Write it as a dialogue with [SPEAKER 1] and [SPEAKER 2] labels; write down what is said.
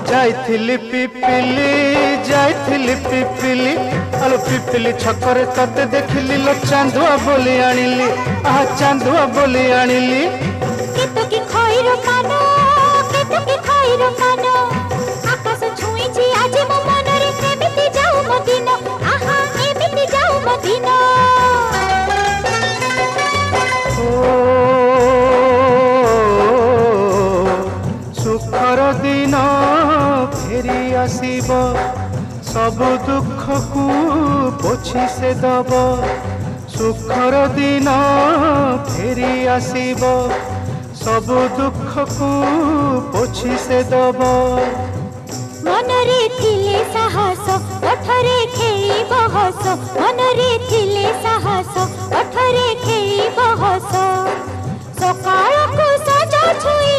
[SPEAKER 1] जाइथिली पिपिली आलो पिपिली छकरे तते देखिली लो चांदुआ बोली आनिली आहा चांदुआ बोली आनिली
[SPEAKER 2] केतो की खइरो कानो केतो की खइरो कानो आकाश छुईची आज मो मनरे एमिति जाऊ मदिनो आहा एमिति जाऊ मदिनो
[SPEAKER 1] सुखर दिन फेरी आसीब सब दुख को पोछि से दब सुखर दिन फेरी आसीब सब दुख को पोछि से दब
[SPEAKER 2] मनरे थिले साहस ओठरे खेली बहस मनरे थिले साहस ओठरे खेली बहस सकाळ को सजा छुई